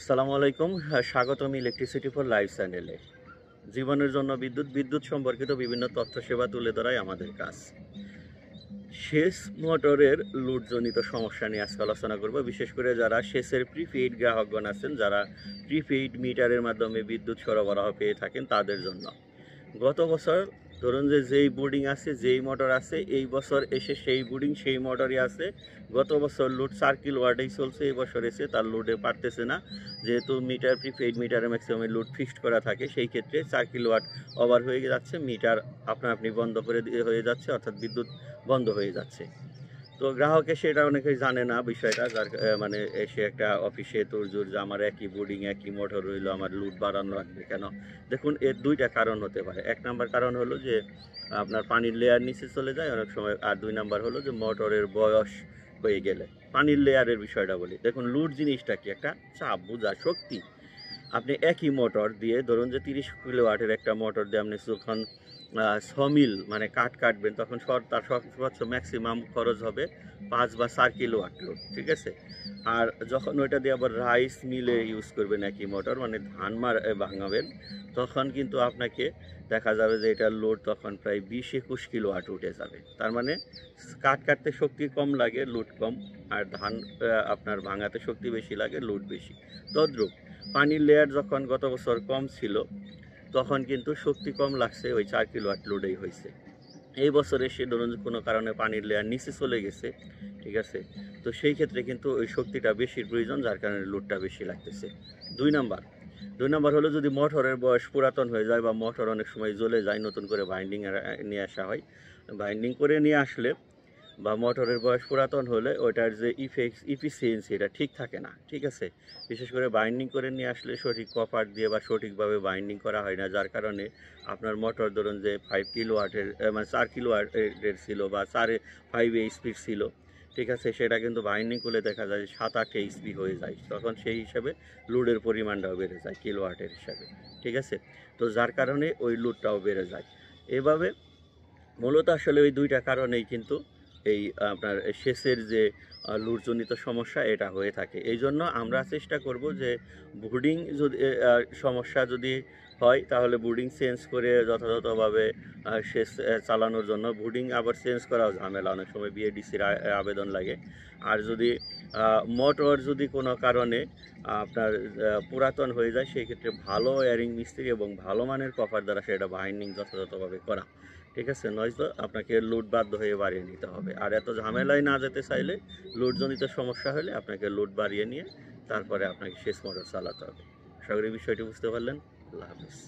আসসালামু আলাইকুম। স্বাগতম ইলেকট্রিসিটি ফর লাইফ চ্যানেলে। জীবনের জন্য বিদ্যুৎ সম্পর্কিত বিভিন্ন তথ্য সেবা তুলে ধরাই আমাদের কাজ। সেচ মোটরের লোডজনিত সমস্যা নিয়ে আজকে আলোচনা করব। বিশেষ করে যারা সেচের প্রিপেইড গ্রাহকগণ আছেন, যারা প্রিপেইড মিটারের মাধ্যমে বিদ্যুৎ সরবরাহ পেয়ে থাকেন তাদের জন্য। গত বছর ধরুন যেই বোর্ডিং আছে, যেই মোটর আছে, এই বছর এসে সেই বোর্ডিং সেই মোটরই আছে। গত বছর লোড 4 কিলোওয়াটেই চলছে, এই বছর এসে তার লোডে পারতেছে না। যেহেতু মিটার প্রিপেইড মিটারে ম্যাক্সিমাম লোড ফিক্সড করা থাকে, সেই ক্ষেত্রে 4 কিলোওয়াট ওভার হয়ে যাচ্ছে, মিটার আপনি বন্ধ করে দিয়ে হয়ে যাচ্ছে, অর্থাৎ বিদ্যুৎ বন্ধ হয়ে যাচ্ছে। তো গ্রাহকে সেটা অনেকেই জানে না বিষয়টা, যার মানে এসে একটা অফিসে তোড়জোড় যে আমার একই বোর্ডিং একই মোটর রইলো, আমার লোড বাড়ানো লাগবে কেন। দেখুন, এর দুইটা কারণ হতে পারে। এক নাম্বার কারণ হলো যে আপনার পানির লেয়ার নিচে চলে যায় অনেক সময়, আর দুই নাম্বার হলো যে মোটরের বয়স হয়ে গেলে। পানির লেয়ারের বিষয়টা বলি, দেখুন লোড জিনিসটা কি, একটা চাপ বোঝা শক্তি। আপনি একই মোটর দিয়ে ধরুন যে 30 কিলোওয়াটের একটা মোটর দিয়ে আপনি যখন সমিল মানে কাঠ কাটবেন, তখন তার সর্বোচ্চ ম্যাক্সিমাম খরচ হবে 5 বা 4 কিলোওয়াট লোড, ঠিক আছে। আর যখন ওইটা দিয়ে আবার রাইস মিলে ইউজ করবেন একই মোটর, মানে ধান ভাঙাবেন, তখন কিন্তু আপনাকে দেখা যাবে যে এটার লোড তখন প্রায় 20-21 কিলোওয়াট উঠে যাবে। তার মানে কাঠ কাটতে শক্তি কম লাগে, লোড কম। আর ধান আপনার ভাঙাতে শক্তি বেশি লাগে, লোড বেশি। তদ্রূপ পানির লেয়ার যখন গত বছর কম ছিল, তখন কিন্তু শক্তি কম লাগছে, ওই 4 কিলোওয়াট লোডেই হয়েছে। এই বছর এসে ধরুন কোনো কারণে পানির লেয়ার নিচে চলে গেছে, ঠিক আছে। তো সেই ক্ষেত্রে কিন্তু ওই শক্তিটা বেশির প্রয়োজন, যার কারণে লোডটা বেশি লাগতেছে। দুই নাম্বার দুই নাম্বার হলো যদি মোটরের বয়স পুরাতন হয়ে যায় বা মোটর অনেক সময় জ্বলে যায়, নতুন করে বাইন্ডিং নিয়ে আসা হয়। বাইন্ডিং করে নিয়ে আসলে বা মোটরের বয়স পুরাতন হলে ওইটার যে ইফিসিয়েন্সি এটা ঠিক থাকে না, ঠিক আছে। বিশেষ করে বাইন্ডিং করে নিয়ে আসলে সঠিক কপার দিয়ে বা সঠিকভাবে বাইন্ডিং করা হয় না, যার কারণে আপনার মোটর ধরুন যে 5 কিলোওয়াটের মানে 4 কিলোওয়াটের ছিল বা 5 এইচপি ছিল, ঠিক আছে, সেটা কিন্তু বাইন্ডিং করলে দেখা যায় 7-8 এইচপি হয়ে যায়, তখন সেই হিসাবে লোডের পরিমাণটাও বেড়ে যায় কিলোওয়াটের হিসাবে, ঠিক আছে। তো যার কারণে ওই লোডটাও বেড়ে যায়। এভাবে মূলত আসলে ওই দুইটা কারণেই কিন্তু এই আপনার সেচের যে লোডজনিত সমস্যা এটা হয়ে থাকে। এই জন্য আমরা চেষ্টা করব যে বোর্ডিং যদি সমস্যা যদি হয়, তাহলে বোর্ডিং চেঞ্জ করে যথাযথভাবে সেচ চালানোর জন্য। বোর্ডিং আবার চেঞ্জ করাও ঝামেলা, অনেক সময় বিএডিসির আবেদন লাগে। আর যদি মোটর যদি কোনো কারণে আপনার পুরাতন হয়ে যায়, সেই ক্ষেত্রে ভালো ওয়্যারিং মিস্ত্রি এবং ভালো মানের কপার দ্বারা সেটা বাইন্ডিং যথাযথভাবে করা, ঠিক আছে। নয়তো আপনাকে লোড বাধ্য হয়ে বাড়িয়ে নিতে হবে। আর এত ঝামেলায় না যেতে চাইলে, লোডজনিত সমস্যা হলে আপনাকে লোড বাড়িয়ে নিয়ে তারপরে আপনাকে সেচ মোটর চালাতে হবে। আশা করি বিষয়টি বুঝতে পারলেন। আল্লাহ হাফিজ।